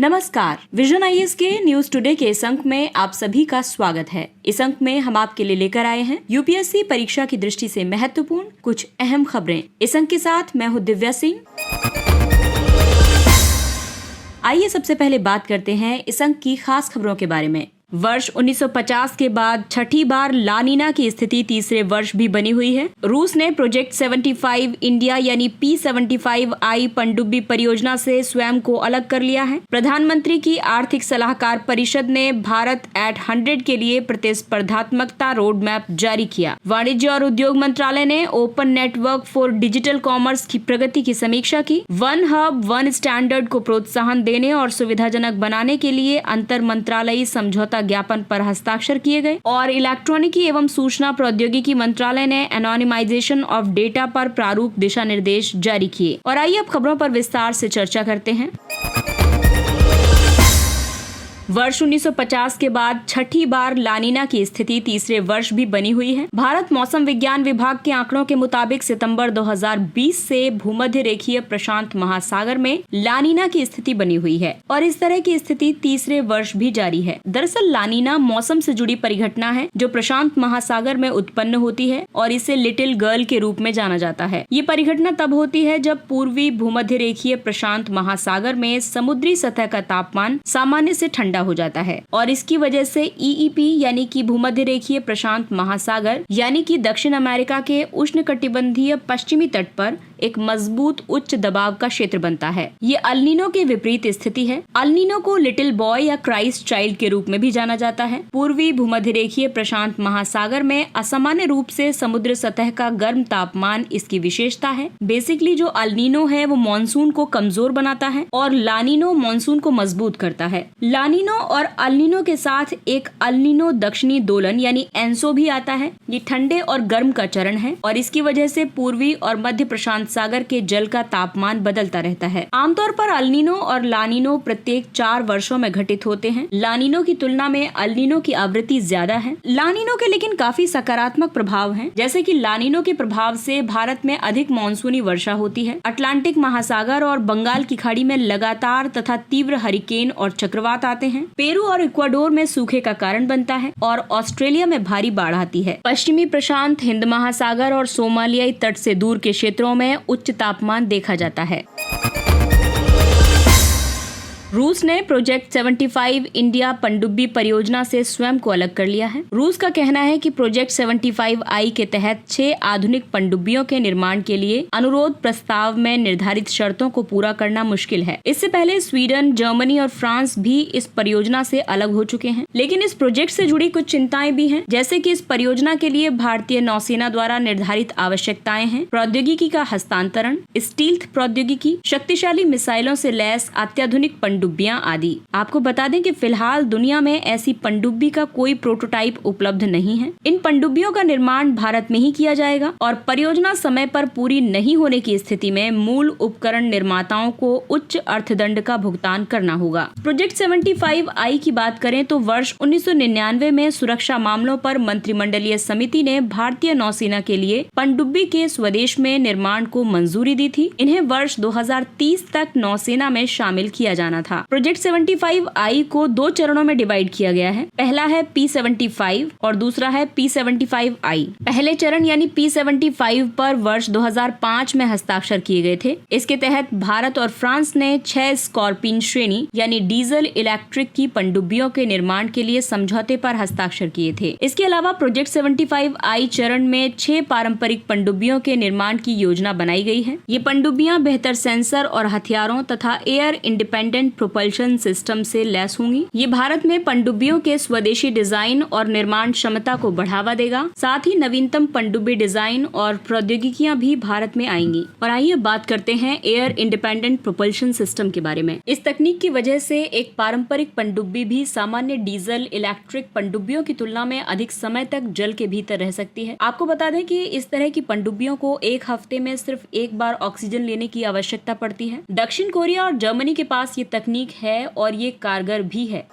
नमस्कार, vision IAS के news today के इस अंक में आप सभी का स्वागत है। इस अंक में हम आपके लिए लेकर आए हैं यूपीएससी परीक्षा की दृष्टि से महत्वपूर्ण कुछ अहम खबरें। इस अंक के साथ मैं हूं दिव्या सिंह। आइए सबसे पहले बात करते हैं इस अंक की खास खबरों के बारे में। वर्ष 1950 के बाद छठी बार लानीना की स्थिति तीसरे वर्ष भी बनी हुई है। रूस ने प्रोजेक्ट 75 इंडिया यानी P75I पनडुब्बी परियोजना से स्वयं को अलग कर लिया है। प्रधानमंत्री की आर्थिक सलाहकार परिषद ने भारत एट 100 के लिए प्रतिस्पर्धात्मकता रोड मैप जारी किया। वाणिज्य और उद्योग मंत्रालय ने open network for digital commerce की प्रगति की समीक्षा की। वन हब वन स्टैंडर्ड को प्रोत्साहन देने और सुविधाजनक बनाने के लिए अंतर मंत्रालयी समझौता ज्ञापन पर हस्ताक्षर किए गए और इलेक्ट्रॉनिकी एवं सूचना प्रौद्योगिकी मंत्रालय ने एनोनिमाइजेशन ऑफ डेटा पर प्रारूप दिशा निर्देश जारी किए। और आइए अब खबरों पर विस्तार से चर्चा करते हैं। वर्ष 1950 के बाद छठी बार लानीना की स्थिति तीसरे वर्ष भी बनी हुई है। भारत मौसम विज्ञान विभाग के आंकड़ों के मुताबिक सितंबर 2020 से भूमध्य रेखीय प्रशांत महासागर में लानीना की स्थिति बनी हुई है और इस तरह की स्थिति तीसरे वर्ष भी जारी है। दरअसल लानीना मौसम से जुड़ी परिघटना है जो प्रशांत महासागर में उत्पन्न होती है और इसे लिटिल गर्ल के रूप में जाना जाता है। ये परिघटना तब होती है जब पूर्वी भूमध्य रेखीय प्रशांत महासागर में समुद्री सतह का तापमान सामान्य से ठंडा हो जाता है और इसकी वजह से ईईपी यानी कि भूमध्य रेखीय प्रशांत महासागर यानी कि दक्षिण अमेरिका के उष्णकटिबंधीय पश्चिमी तट पर एक मजबूत उच्च दबाव का क्षेत्र बनता है। ये अल्नीनो के विपरीत स्थिति है। अल्नीनो को लिटिल बॉय या क्राइस्ट चाइल्ड के रूप में भी जाना जाता है। पूर्वी भूमध्य रेखीय प्रशांत महासागर में असामान्य रूप से समुद्र सतह का गर्म तापमान इसकी विशेषता है। बेसिकली जो अल्नीनो है वो मॉनसून को कमजोर बनाता है और लानीनो मॉनसून को मजबूत करता है। लानीनो और अल्नीनो के साथ एक अल्नीनो दक्षिणी दोलन यानी एंसो भी आता है। ये ठंडे और गर्म का चरण है और इसकी वजह से पूर्वी और मध्य प्रशांत सागर के जल का तापमान बदलता रहता है। आमतौर पर अल्नीनो और लानीनो प्रत्येक 4 वर्षों में घटित होते हैं। लानीनो की तुलना में अल्नीनो की आवृत्ति ज्यादा है। लानीनो के लेकिन काफी सकारात्मक प्रभाव हैं, जैसे कि लानीनो के प्रभाव से भारत में अधिक मानसूनी वर्षा होती है। अटलांटिक महासागर और बंगाल की खाड़ी में लगातार तथा तीव्र हरिकेन और चक्रवात आते हैं। पेरू और इक्वाडोर में सूखे का कारण बनता है और ऑस्ट्रेलिया में भारी बाढ़ आती है। पश्चिमी प्रशांत हिंद महासागर और सोमालियाई तट से दूर के क्षेत्रों में उच्च तापमान देखा जाता है। रूस ने प्रोजेक्ट 75 इंडिया पनडुब्बी परियोजना से स्वयं को अलग कर लिया है। रूस का कहना है कि प्रोजेक्ट 75I के तहत 6 आधुनिक पनडुब्बियों के निर्माण के लिए अनुरोध प्रस्ताव में निर्धारित शर्तों को पूरा करना मुश्किल है। इससे पहले स्वीडन, जर्मनी और फ्रांस भी इस परियोजना से अलग हो चुके हैं, लेकिन इस प्रोजेक्ट से जुड़ी कुछ चिंताएं भी हैं, जैसे कि इस परियोजना के लिए भारतीय नौसेना द्वारा निर्धारित आवश्यकताएं हैं। प्रौद्योगिकी का हस्तांतरण, स्टील्थ प्रौद्योगिकी, शक्तिशाली मिसाइलों से लैस अत्याधुनिक पनडुब्बियां आदि। आपको बता दें कि फिलहाल दुनिया में ऐसी पनडुब्बी का कोई प्रोटोटाइप उपलब्ध नहीं है। इन पनडुब्बियों का निर्माण भारत में ही किया जाएगा और परियोजना समय पर पूरी नहीं होने की स्थिति में मूल उपकरण निर्माताओं को उच्च अर्थदंड का भुगतान करना होगा। प्रोजेक्ट 75I की बात करें तो वर्ष 1999 में सुरक्षा मामलों पर मंत्रिमंडलीय समिति ने भारतीय नौसेना के लिए पनडुब्बी के स्वदेश में निर्माण को मंजूरी दी थी। इन्हें वर्ष 2030 तक नौसेना में शामिल किया जाना था। प्रोजेक्ट 75I को 2 चरणों में डिवाइड किया गया है। पहला है P75 और दूसरा है P75I। पहले चरण यानी P75 पर वर्ष 2005 में हस्ताक्षर किए गए थे। इसके तहत भारत और फ्रांस ने 6 स्कॉर्पिन श्रेणी यानी डीजल इलेक्ट्रिक की पनडुब्बियों के निर्माण के लिए समझौते पर हस्ताक्षर किए थे। इसके अलावा प्रोजेक्ट 75I चरण में 6 पारंपरिक पनडुब्बियों के निर्माण की योजना बनाई गई है। ये पनडुब्बियां बेहतर सेंसर और हथियारों तथा एयर इंडिपेंडेंट प्रोपल्शन सिस्टम से लैस होंगी। ये भारत में पनडुब्बियों के स्वदेशी डिजाइन और निर्माण क्षमता को बढ़ावा देगा। साथ ही नवीनतम पनडुब्बी डिजाइन और प्रौद्योगिकियां भी भारत में आएंगी। और आइए बात करते हैं एयर इंडिपेंडेंट प्रोपल्शन सिस्टम के बारे में। इस तकनीक की वजह से एक पारंपरिक पनडुब्बी भी सामान्य डीजल इलेक्ट्रिक पनडुब्बियों की तुलना में अधिक समय तक जल के भीतर रह सकती है। आपको बता दें कि इस तरह की पनडुब्बियों को एक हफ्ते में सिर्फ एक बार ऑक्सीजन लेने की आवश्यकता पड़ती है। दक्षिण कोरिया और जर्मनी के पास ये तकनीक है और ये कारगर भी है।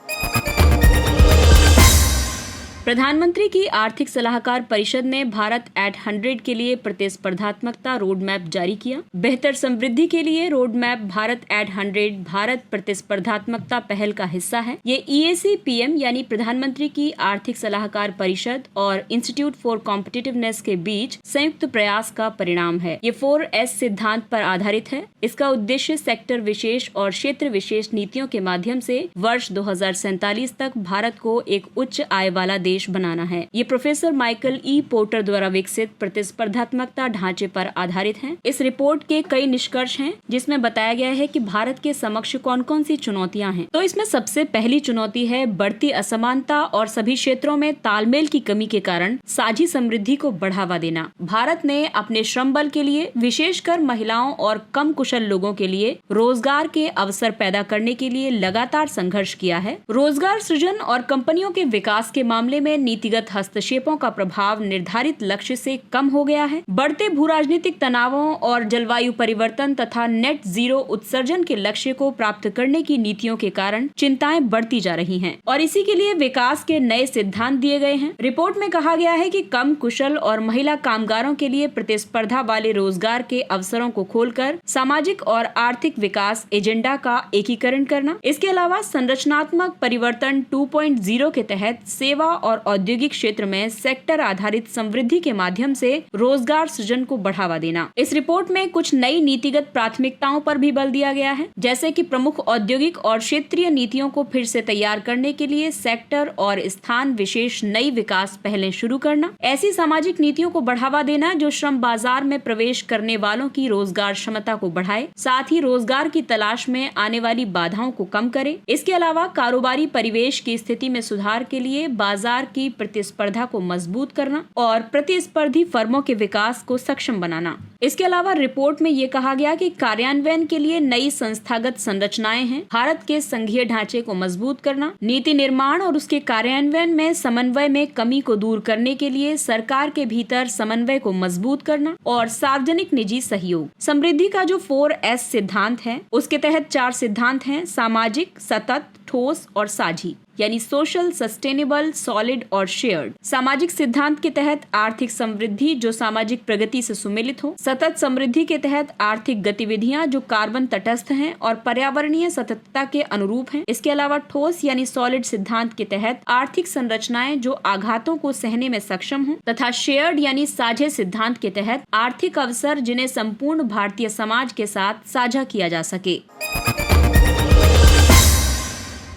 प्रधानमंत्री की आर्थिक सलाहकार परिषद ने भारत एट 100 के लिए प्रतिस्पर्धात्मकता रोड मैप जारी किया। बेहतर समृद्धि के लिए road map Bharat at 100 Bharat प्रतिस्पर्धात्मकता पहल का हिस्सा है। ये EAC-PM यानी प्रधानमंत्री की आर्थिक सलाहकार परिषद और इंस्टीट्यूट फॉर कॉम्पिटिटिवनेस के बीच संयुक्त प्रयास का परिणाम है। ये 4S सिद्धांत पर आधारित है। इसका उद्देश्य सेक्टर विशेष और क्षेत्र विशेष नीतियों के माध्यम से वर्ष 2047 तक भारत को एक उच्च आय वाला देश बनाना है। ये प्रोफेसर माइकल E. पोर्टर द्वारा विकसित प्रतिस्पर्धात्मकता ढांचे पर आधारित है। इस रिपोर्ट के कई निष्कर्ष हैं, जिसमें बताया गया है कि भारत के समक्ष कौन कौन सी चुनौतियां हैं। तो इसमें सबसे पहली चुनौती है बढ़ती असमानता और सभी क्षेत्रों में तालमेल की कमी के कारण साझी समृद्धि को बढ़ावा देना। भारत ने अपने श्रम बल के लिए, विशेषकर महिलाओं और कम कुशल लोगों के लिए रोजगार के अवसर पैदा करने के लिए लगातार संघर्ष किया है। रोजगार सृजन और कंपनियों के विकास के मामले में नीतिगत हस्तक्षेपों का प्रभाव निर्धारित लक्ष्य से कम हो गया है। बढ़ते भूराजनीतिक तनावों और जलवायु परिवर्तन तथा नेट जीरो उत्सर्जन के लक्ष्य को प्राप्त करने की नीतियों के कारण चिंताएं बढ़ती जा रही हैं और इसी के लिए विकास के नए सिद्धांत दिए गए हैं। रिपोर्ट में कहा गया है कि कम कुशल और महिला कामगारों के लिए प्रतिस्पर्धा वाले रोजगार के अवसरों को खोलकर सामाजिक और आर्थिक विकास एजेंडा का एकीकरण करना। इसके अलावा संरचनात्मक परिवर्तन 2.0 के तहत सेवा और औद्योगिक क्षेत्र में सेक्टर आधारित समृद्धि के माध्यम से रोजगार सृजन को बढ़ावा देना। इस रिपोर्ट में कुछ नई नीतिगत प्राथमिकताओं पर भी बल दिया गया है, जैसे कि प्रमुख औद्योगिक और क्षेत्रीय नीतियों को फिर से तैयार करने के लिए सेक्टर और स्थान विशेष नई विकास पहलें शुरू करना, ऐसी सामाजिक नीतियों को बढ़ावा देना जो श्रम बाजार में प्रवेश करने वालों की रोजगार क्षमता को बढ़ाए, साथ ही रोजगार की तलाश में आने वाली बाधाओं को कम करे। इसके अलावा कारोबारी परिवेश की स्थिति में सुधार के लिए बाजार की प्रतिस्पर्धा को मजबूत करना और प्रतिस्पर्धी फर्मों के विकास को सक्षम बनाना। इसके अलावा रिपोर्ट में ये कहा गया कि कार्यान्वयन के लिए नई संस्थागत संरचनाएं हैं। भारत के संघीय ढांचे को मजबूत करना, नीति निर्माण और उसके कार्यान्वयन में समन्वय में कमी को दूर करने के लिए सरकार के भीतर समन्वय को मजबूत करना और सार्वजनिक निजी सहयोग। समृद्धि का जो 4S सिद्धांत है, उसके तहत 4 सिद्धांत हैं: सामाजिक, सतत, ठोस और साझी, यानी सोशल, सस्टेनेबल, सॉलिड और शेयर्ड। सामाजिक सिद्धांत के तहत आर्थिक समृद्धि जो सामाजिक प्रगति से सुमेलित हो। सतत समृद्धि के तहत आर्थिक गतिविधियां जो कार्बन तटस्थ हैं और पर्यावरणीय सततता के अनुरूप हैं। इसके अलावा ठोस यानी सॉलिड सिद्धांत के तहत आर्थिक संरचनाएं जो आघातों को सहने में सक्षम हों, तथा शेयर्ड यानी साझे सिद्धांत के तहत आर्थिक अवसर जिन्हें संपूर्ण भारतीय समाज के साथ साझा किया जा सके।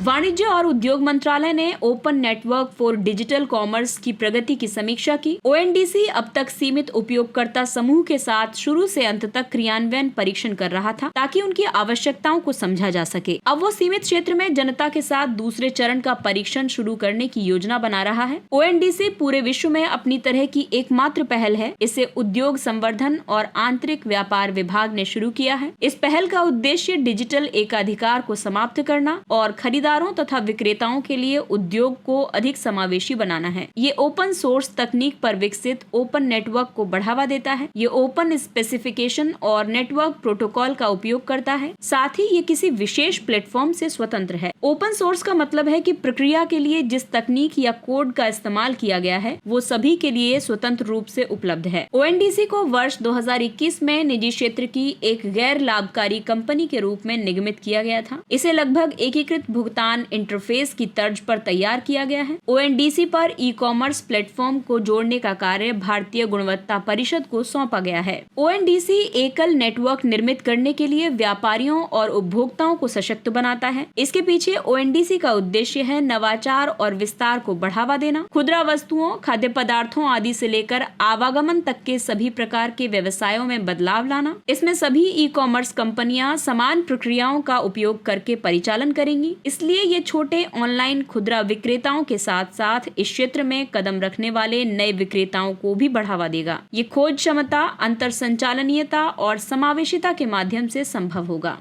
वाणिज्य और उद्योग मंत्रालय ने open network for digital commerce की प्रगति की समीक्षा की। ONDC अब तक सीमित उपयोगकर्ता समूह के साथ शुरू से अंत तक क्रियान्वयन परीक्षण कर रहा था, ताकि उनकी आवश्यकताओं को समझा जा सके। अब वो सीमित क्षेत्र में जनता के साथ दूसरे चरण का परीक्षण शुरू करने की योजना बना रहा है। ONDC पूरे विश्व में अपनी तरह की एकमात्र पहल है। इसे उद्योग संवर्धन और आंतरिक व्यापार विभाग ने शुरू किया है। इस पहल का उद्देश्य डिजिटल एकाधिकार को समाप्त करना और खरीदारों तथा विक्रेताओं के लिए उद्योग को अधिक समावेशी बनाना है। ये ओपन सोर्स तकनीक पर विकसित ओपन नेटवर्क को बढ़ावा देता है। ये ओपन स्पेसिफिकेशन और नेटवर्क प्रोटोकॉल का उपयोग करता है। साथ ही ये किसी विशेष प्लेटफॉर्म से स्वतंत्र है। ओपन सोर्स का मतलब है कि प्रक्रिया के लिए जिस तकनीक या कोड का इस्तेमाल किया गया है, वो सभी के लिए स्वतंत्र रूप से उपलब्ध है। ONDC को वर्ष 2021 में निजी क्षेत्र की एक गैर लाभकारी कंपनी के रूप में निगमित किया गया था। इसे लगभग एकीकृत भुगतान इंटरफेस की तर्ज पर तैयार किया गया है। ONDC पर ई-कॉमर्स प्लेटफॉर्म को जोड़ने का कार्य भारतीय गुणवत्ता परिषद को सौंपा गया है। ONDC एकल नेटवर्क निर्मित करने के लिए व्यापारियों और उपभोक्ताओं को सशक्त बनाता है। इसके पीछे ONDC का उद्देश्य है नवाचार और विस्तार को बढ़ावा देना। खुदरा वस्तुओं, खाद्य पदार्थों आदि से लेकर आवागमन तक के सभी प्रकार के व्यवसायों में बदलाव लाना। इसमें सभी ई-कॉमर्स कंपनियां समान प्रक्रियाओं का उपयोग करके परिचालन करेंगी। इसलिए ये छोटे ऑनलाइन खुदरा विक्रेताओं के साथ साथ इस क्षेत्र में कदम रखने वाले नए विक्रेताओं को भी बढ़ावा देगा। ये खोज क्षमता, अंतर संचालनीयता और समावेशिता के माध्यम से संभव होगा।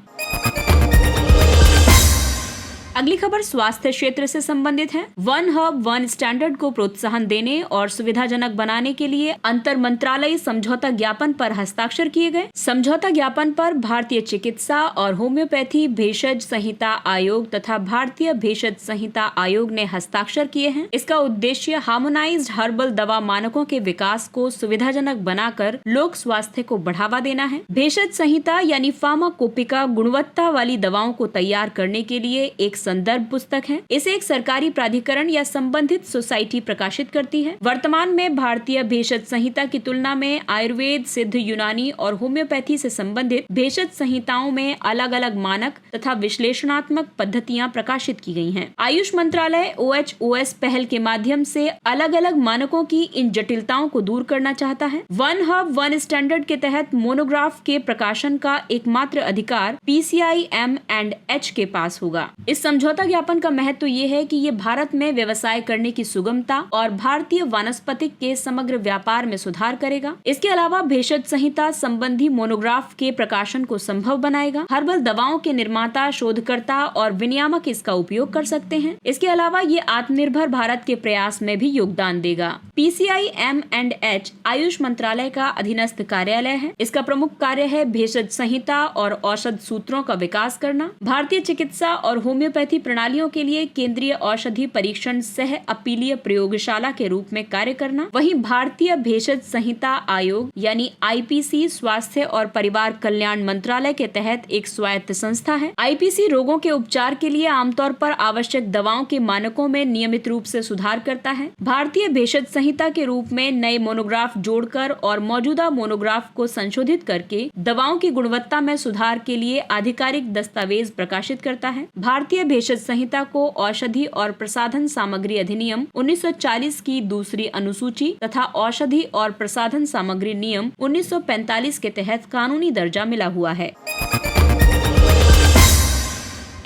अगली खबर स्वास्थ्य क्षेत्र से संबंधित है। वन हब वन स्टैंडर्ड को प्रोत्साहन देने और सुविधाजनक बनाने के लिए अंतर मंत्रालयी समझौता ज्ञापन पर हस्ताक्षर किए गए। समझौता ज्ञापन पर भारतीय चिकित्सा और होम्योपैथी भेषज संहिता आयोग तथा भारतीय भेषज संहिता आयोग ने हस्ताक्षर किए हैं। इसका उद्देश्य हार्मोनाइज्ड हर्बल दवा मानकों के विकास को सुविधाजनक बनाकर लोक स्वास्थ्य को बढ़ावा देना है। भेषज संहिता यानी फार्माकोपिका गुणवत्ता वाली दवाओं को तैयार करने के लिए एक संदर्भ पुस्तक है। इसे एक सरकारी प्राधिकरण या संबंधित सोसाइटी प्रकाशित करती है। वर्तमान में भारतीय भेषज संहिता की तुलना में आयुर्वेद, सिद्ध यूनानी और होम्योपैथी से संबंधित भेषज संहिताओं में अलग अलग मानक तथा विश्लेषणात्मक पद्धतियां प्रकाशित की गई हैं। आयुष मंत्रालय OHOS पहल के माध्यम से अलग अलग मानकों की इन जटिलताओं को दूर करना चाहता है। वन हब वन स्टैंडर्ड के तहत मोनोग्राफ के प्रकाशन का एकमात्र अधिकार PCI-M&H के पास होगा। इस समझौता ज्ञापन का महत्व ये है कि ये भारत में व्यवसाय करने की सुगमता और भारतीय वानस्पतिक के समग्र व्यापार में सुधार करेगा। इसके अलावा भेषज संहिता संबंधी मोनोग्राफ के प्रकाशन को संभव बनाएगा। हर्बल दवाओं के निर्माता, शोधकर्ता और विनियामक इसका उपयोग कर सकते हैं। इसके अलावा ये आत्मनिर्भर भारत के प्रयास में भी योगदान देगा। PCI-M&H आयुष मंत्रालय का अधीनस्थ कार्यालय है। इसका प्रमुख कार्य है भेषज संहिता और औषध सूत्रों का विकास करना। भारतीय चिकित्सा और होम्योपैथी प्रणालियों के लिए केंद्रीय औषधि परीक्षण सह अपीलीय प्रयोगशाला के रूप में कार्य करना। वहीं भारतीय भेषज संहिता आयोग यानी IPC स्वास्थ्य और परिवार कल्याण मंत्रालय के तहत एक स्वायत्त संस्था है। IPC रोगों के उपचार के लिए आमतौर पर आवश्यक दवाओं के मानकों में नियमित रूप से सुधार करता है। भारतीय भेषज संहिता के रूप में नए मोनोग्राफ जोड़कर और मौजूदा मोनोग्राफ को संशोधित करके दवाओं की गुणवत्ता में सुधार के लिए आधिकारिक दस्तावेज प्रकाशित करता है। भारतीय भेषज संहिता को औषधि और प्रसाधन सामग्री अधिनियम 1940 की दूसरी अनुसूची तथा औषधि और प्रसाधन सामग्री नियम 1945 के तहत कानूनी दर्जा मिला हुआ है।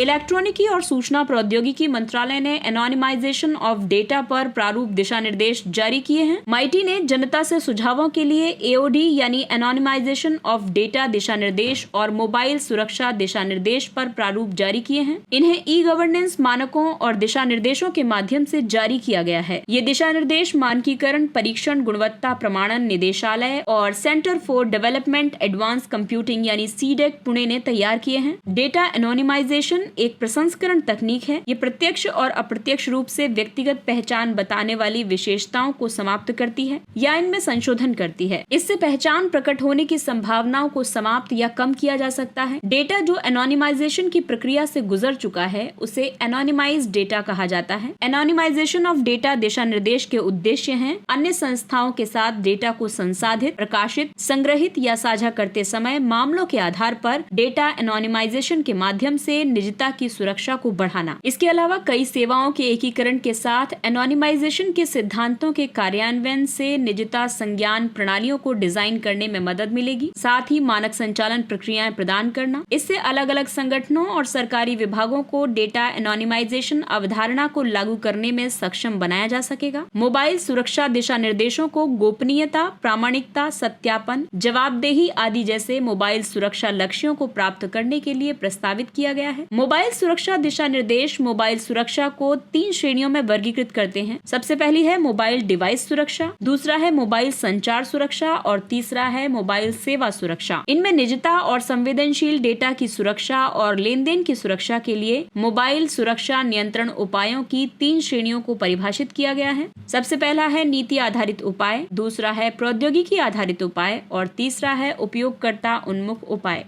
इलेक्ट्रॉनिकी और सूचना प्रौद्योगिकी मंत्रालय ने एनोनिमाइजेशन ऑफ डेटा पर प्रारूप दिशा निर्देश जारी किए हैं। माइटी ने जनता से सुझावों के लिए AOD यानी एनोनिमाइजेशन ऑफ डेटा दिशा निर्देश और मोबाइल सुरक्षा दिशा निर्देश पर प्रारूप जारी किए हैं। इन्हें ई-गवर्नेंस मानकों और दिशा निर्देशों के माध्यम से जारी किया गया है। ये दिशा निर्देश मानकीकरण परीक्षण गुणवत्ता प्रमाणन निदेशालय और centre for development advance computing यानी CDEC पुणे ने तैयार किए हैं। डेटा एनोनिमाइजेशन एक प्रसंस्करण तकनीक है। ये प्रत्यक्ष और अप्रत्यक्ष रूप से व्यक्तिगत पहचान बताने वाली विशेषताओं को समाप्त करती है या इनमें संशोधन करती है। इससे पहचान प्रकट होने की संभावनाओं को समाप्त या कम किया जा सकता है। डेटा जो एनोनिमाइजेशन की प्रक्रिया से गुजर चुका है उसे एनोनिमाइज्ड डेटा कहा जाता है। एनोनिमाइजेशन ऑफ डेटा दिशा निर्देश के उद्देश्य हैं अन्य संस्थाओं के साथ डेटा को संसाधित, प्रकाशित, संग्रहित या साझा करते समय मामलों के आधार पर डेटा एनोनिमाइजेशन के माध्यम से निजता की सुरक्षा को बढ़ाना। इसके अलावा कई सेवाओं के एकीकरण के साथ एनोनिमाइजेशन के सिद्धांतों के कार्यान्वयन से निजता संज्ञान प्रणालियों को डिजाइन करने में मदद मिलेगी। साथ ही मानक संचालन प्रक्रियाएं प्रदान करना। इससे अलग अलग संगठनों और सरकारी विभागों को डेटा एनोनिमाइजेशन अवधारणा को लागू करने में सक्षम बनाया जा सकेगा। मोबाइल सुरक्षा दिशा निर्देशों को गोपनीयता, प्रामाणिकता, सत्यापन, जवाबदेही आदि जैसे मोबाइल सुरक्षा लक्ष्यों को प्राप्त करने के लिए प्रस्तावित किया गया है। मोबाइल सुरक्षा दिशा निर्देश मोबाइल सुरक्षा को 3 श्रेणियों में वर्गीकृत करते हैं। सबसे पहली है मोबाइल डिवाइस सुरक्षा, दूसरा है मोबाइल संचार सुरक्षा और तीसरा है मोबाइल सेवा सुरक्षा। इनमें निजता और संवेदनशील डेटा की सुरक्षा और लेन देन की सुरक्षा के लिए मोबाइल सुरक्षा नियंत्रण उपायों की 3 श्रेणियों को परिभाषित किया गया है। सबसे पहला है नीति आधारित उपाय, दूसरा है प्रौद्योगिकी आधारित उपाय और तीसरा है उपयोगकर्ता उन्मुख उपाय।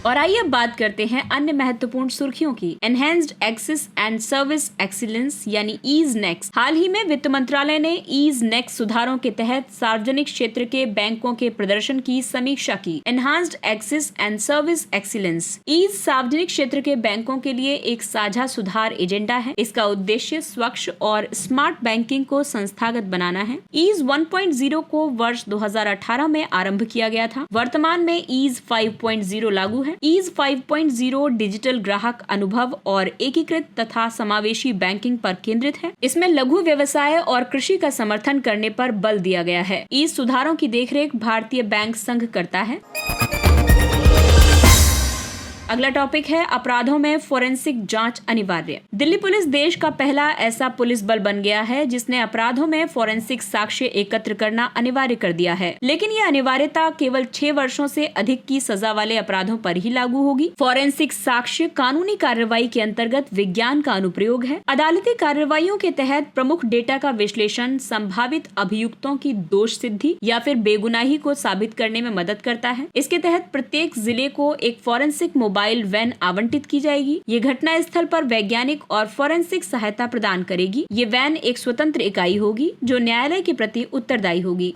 और आइए अब बात करते हैं अन्य महत्वपूर्ण सुर्खियों की। Enhanced access and service excellence यानी ईज नेक्स्ट। हाल ही में वित्त मंत्रालय ने ईज नेक्स्ट सुधारों के तहत सार्वजनिक क्षेत्र के बैंकों के प्रदर्शन की समीक्षा की। Enhanced access and service excellence EASE सार्वजनिक क्षेत्र के बैंकों के लिए एक साझा सुधार एजेंडा है। इसका उद्देश्य स्वच्छ और स्मार्ट बैंकिंग को संस्थागत बनाना है। ईज 1.0 को वर्ष 2018 में आरंभ किया गया था। वर्तमान में ईज 5.0 लागू है। ईज 5.0 डिजिटल ग्राहक अनुभव और एकीकृत तथा समावेशी बैंकिंग पर केंद्रित है। इसमें लघु व्यवसाय और कृषि का समर्थन करने पर बल दिया गया है। ईज सुधारों की देखरेख भारतीय बैंक संघ करता है। अगला टॉपिक है अपराधों में फोरेंसिक जांच अनिवार्य। दिल्ली पुलिस देश का पहला ऐसा पुलिस बल बन गया है जिसने अपराधों में फोरेंसिक साक्ष्य एकत्र करना अनिवार्य कर दिया है, लेकिन यह अनिवार्यता केवल 6 वर्षों से अधिक की सजा वाले अपराधों पर ही लागू होगी। फोरेंसिक साक्ष्य कानूनी कार्रवाई के अंतर्गत विज्ञान का अनुप्रयोग है। अदालती कार्रवाइयों के तहत प्रमुख डेटा का विश्लेषण संभावित अभियुक्तों की दोष सिद्धि या फिर बेगुनाही को साबित करने में मदद करता है। इसके तहत प्रत्येक जिले को एक फोरेंसिक मोबाइल वैन आवंटित की जाएगी। ये घटना स्थल पर वैज्ञानिक और फोरेंसिक सहायता प्रदान करेगी। ये वैन एक स्वतंत्र इकाई होगी जो न्यायालय के प्रति उत्तरदायी होगी।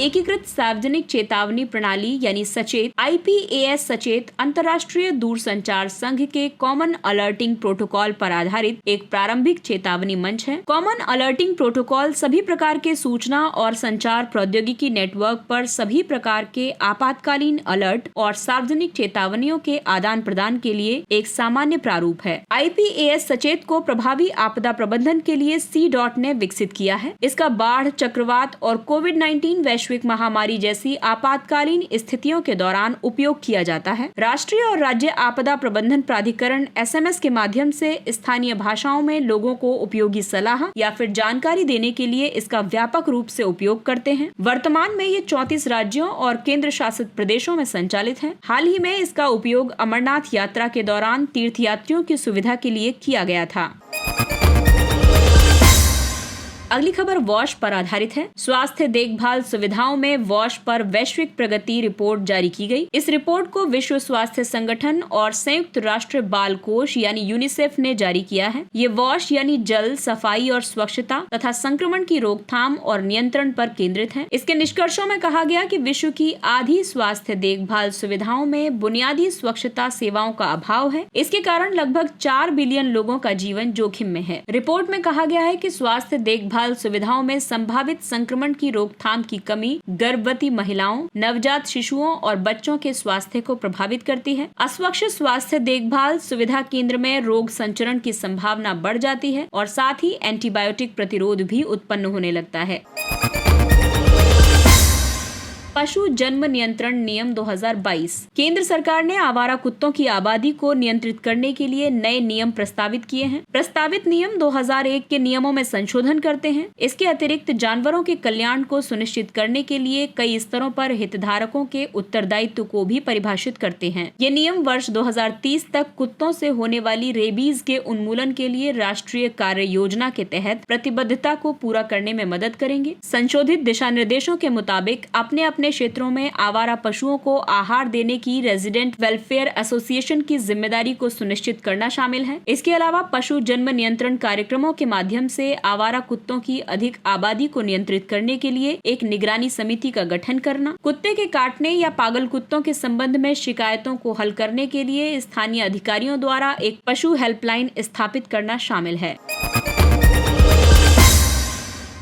एकीकृत सार्वजनिक चेतावनी प्रणाली यानी सचेत IPAS सचेत अंतर्राष्ट्रीय दूरसंचार संघ के कॉमन अलर्टिंग प्रोटोकॉल पर आधारित एक प्रारंभिक चेतावनी मंच है। कॉमन अलर्टिंग प्रोटोकॉल सभी प्रकार के सूचना और संचार प्रौद्योगिकी नेटवर्क पर सभी प्रकार के आपातकालीन अलर्ट और सार्वजनिक चेतावनियों के आदान प्रदान के लिए एक सामान्य प्रारूप है। IPAS सचेत को प्रभावी आपदा प्रबंधन के लिए C ने विकसित किया है। इसका बाढ़, चक्रवात और कोविड-19 वैश्विक महामारी जैसी आपातकालीन स्थितियों के दौरान उपयोग किया जाता है। राष्ट्रीय और राज्य आपदा प्रबंधन प्राधिकरण SMS के माध्यम से स्थानीय भाषाओं में लोगों को उपयोगी सलाह या फिर जानकारी देने के लिए इसका व्यापक रूप से उपयोग करते हैं। वर्तमान में ये 34 राज्यों और केंद्र शासित प्रदेशों में संचालित है। हाल ही में इसका उपयोग अमरनाथ यात्रा के दौरान तीर्थयात्रियों की सुविधा के लिए किया गया था। अगली खबर वॉश पर आधारित है। स्वास्थ्य देखभाल सुविधाओं में वॉश पर वैश्विक प्रगति रिपोर्ट जारी की गई। इस रिपोर्ट को विश्व स्वास्थ्य संगठन और संयुक्त राष्ट्र बाल कोष यानी यूनिसेफ ने जारी किया है। ये वॉश यानी जल, सफाई और स्वच्छता तथा संक्रमण की रोकथाम और नियंत्रण पर केंद्रित है। इसके निष्कर्षों में कहा गया कि विश्व की आधी स्वास्थ्य देखभाल सुविधाओं में बुनियादी स्वच्छता सेवाओं का अभाव है। इसके कारण लगभग 4 बिलियन लोगों का जीवन जोखिम में है। रिपोर्ट में कहा गया है कि स्वास्थ्य देखभाल सुविधाओं में संभावित संक्रमण की रोकथाम की कमी गर्भवती महिलाओं, नवजात शिशुओं और बच्चों के स्वास्थ्य को प्रभावित करती है। अस्वच्छ स्वास्थ्य देखभाल सुविधा केंद्र में रोग संचरण की संभावना बढ़ जाती है और साथ ही एंटीबायोटिक प्रतिरोध भी उत्पन्न होने लगता है। पशु जन्म नियंत्रण नियम 2022। केंद्र सरकार ने आवारा कुत्तों की आबादी को नियंत्रित करने के लिए नए नियम प्रस्तावित किए हैं। प्रस्तावित नियम 2001 के नियमों में संशोधन करते हैं। इसके अतिरिक्त जानवरों के कल्याण को सुनिश्चित करने के लिए कई स्तरों पर हितधारकों के उत्तरदायित्व को भी परिभाषित करते हैं। ये नियम वर्ष 2030 तक कुत्तों से होने वाली रेबीज के उन्मूलन के लिए राष्ट्रीय कार्य योजना के तहत प्रतिबद्धता को पूरा करने में मदद करेंगे। संशोधित दिशा निर्देशों के मुताबिक अपने अपने क्षेत्रों में आवारा पशुओं को आहार देने की रेजिडेंट वेलफेयर एसोसिएशन की जिम्मेदारी को सुनिश्चित करना शामिल है। इसके अलावा पशु जन्म नियंत्रण कार्यक्रमों के माध्यम से आवारा कुत्तों की अधिक आबादी को नियंत्रित करने के लिए एक निगरानी समिति का गठन करना, कुत्ते के काटने या पागल कुत्तों के संबंध में शिकायतों को हल करने के लिए स्थानीय अधिकारियों द्वारा एक पशु हेल्पलाइन स्थापित करना शामिल है।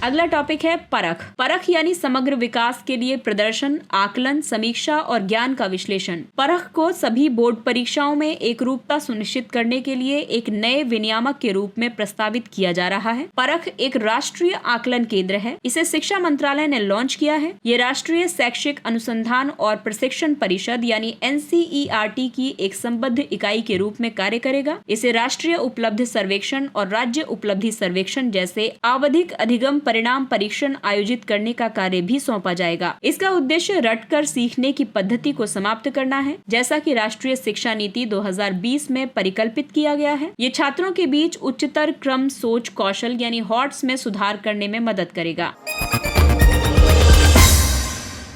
अगला टॉपिक है परख। परख यानी समग्र विकास के लिए प्रदर्शन, आकलन, समीक्षा और ज्ञान का विश्लेषण। परख को सभी बोर्ड परीक्षाओं में एकरूपता सुनिश्चित करने के लिए एक नए विनियामक के रूप में प्रस्तावित किया जा रहा है। परख एक राष्ट्रीय आकलन केंद्र है। इसे शिक्षा मंत्रालय ने लॉन्च किया है। ये राष्ट्रीय शैक्षिक अनुसंधान और प्रशिक्षण परिषद यानी NCERT की एक संबद्ध इकाई के रूप में कार्य करेगा। इसे राष्ट्रीय उपलब्धि सर्वेक्षण और राज्य उपलब्धि सर्वेक्षण जैसे आवधिक अधिगम परिणाम परीक्षण आयोजित करने का कार्य भी सौंपा जाएगा। इसका उद्देश्य रटकर सीखने की पद्धति को समाप्त करना है, जैसा कि राष्ट्रीय शिक्षा नीति 2020 में परिकल्पित किया गया है। ये छात्रों के बीच उच्चतर क्रम सोच कौशल यानी हॉट्स में सुधार करने में मदद करेगा।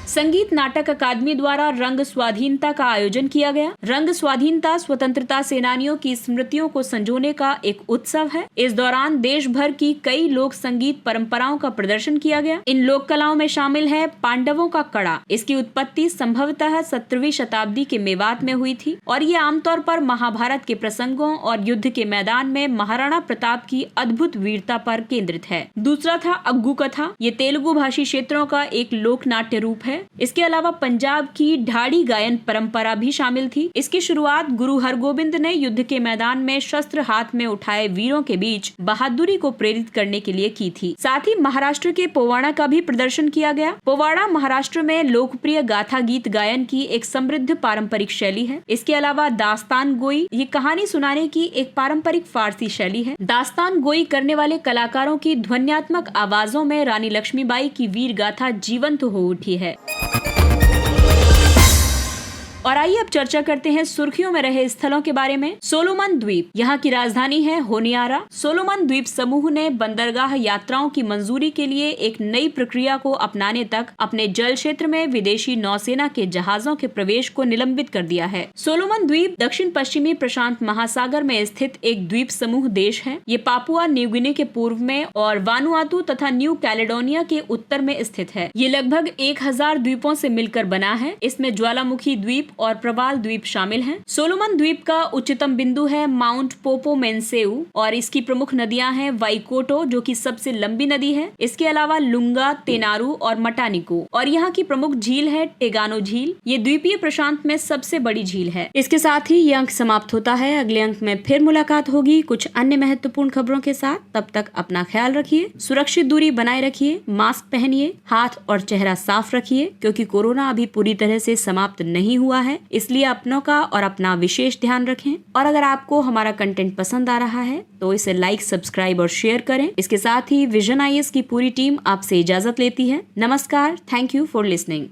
संगीत नाटक अकादमी द्वारा रंग स्वाधीनता का आयोजन किया गया। रंग स्वाधीनता स्वतंत्रता सेनानियों की स्मृतियों को संजोने का एक उत्सव है। इस दौरान देश भर की कई लोक संगीत परंपराओं का प्रदर्शन किया गया। इन लोक कलाओं में शामिल है पांडवों का कड़ा। इसकी उत्पत्ति संभवतः 17वीं शताब्दी के मेवात में हुई थी और ये आमतौर पर महाभारत के प्रसंगों और युद्ध के मैदान में महाराणा प्रताप की अद्भुत वीरता पर केंद्रित है। दूसरा था अग्गू कथा। ये तेलुगु भाषी क्षेत्रों का एक लोक नाट्य रूप है इसके अलावा पंजाब की ढाड़ी गायन परंपरा भी शामिल थी। इसकी शुरुआत गुरु हरगोबिंद ने युद्ध के मैदान में शस्त्र हाथ में उठाए वीरों के बीच बहादुरी को प्रेरित करने के लिए की थी। साथ ही महाराष्ट्र के पोवाड़ा का भी प्रदर्शन किया गया। पोवाड़ा महाराष्ट्र में लोकप्रिय गाथा गीत गायन की एक समृद्ध पारंपरिक शैली है। इसके अलावा दास्तान गोई ये कहानी सुनाने की एक पारंपरिक फारसी शैली है। दास्तान गोई करने वाले कलाकारों की ध्वन्यात्मक आवाजों में रानी लक्ष्मीबाई की वीर गाथा जीवंत हो उठी है। और आइए अब चर्चा करते हैं सुर्खियों में रहे स्थलों के बारे में। सोलोमन द्वीप, यहाँ की राजधानी है होनियारा। सोलोमन द्वीप समूह ने बंदरगाह यात्राओं की मंजूरी के लिए एक नई प्रक्रिया को अपनाने तक अपने जल क्षेत्र में विदेशी नौसेना के जहाजों के प्रवेश को निलंबित कर दिया है। सोलोमन द्वीप दक्षिण पश्चिमी प्रशांत महासागर में स्थित एक द्वीप समूह देश है। ये पापुआ न्यू गिनी के पूर्व में और वानुआतु तथा न्यू कैलेडोनिया के उत्तर में स्थित है। ये लगभग 1000 द्वीपों से मिलकर बना है। इसमें ज्वालामुखी द्वीप और प्रवाल द्वीप शामिल हैं। सोलोमन द्वीप का उच्चतम बिंदु है माउंट पोपोमेंसेउ और इसकी प्रमुख नदियां हैं वाइकोटो जो कि सबसे लंबी नदी है। इसके अलावा लुंगा, तेनारू और मटानिको और यहाँ की प्रमुख झील है टेगानो झील। ये द्वीपीय प्रशांत में सबसे बड़ी झील है। इसके साथ ही ये अंक समाप्त होता है। अगले अंक में फिर मुलाकात होगी कुछ अन्य महत्वपूर्ण खबरों के साथ। तब तक अपना ख्याल रखिए, सुरक्षित दूरी बनाए रखिए, मास्क पहनिए, हाथ और चेहरा साफ रखिए क्योंकि कोरोना अभी पूरी तरह से समाप्त नहीं हुआ है। इसलिए अपनों का और अपना विशेष ध्यान रखें। और अगर आपको हमारा कंटेंट पसंद आ रहा है तो इसे लाइक, सब्सक्राइब और शेयर करें। इसके साथ ही विजन IAS की पूरी टीम आपसे इजाजत लेती है। नमस्कार, थैंक यू फॉर लिसनिंग।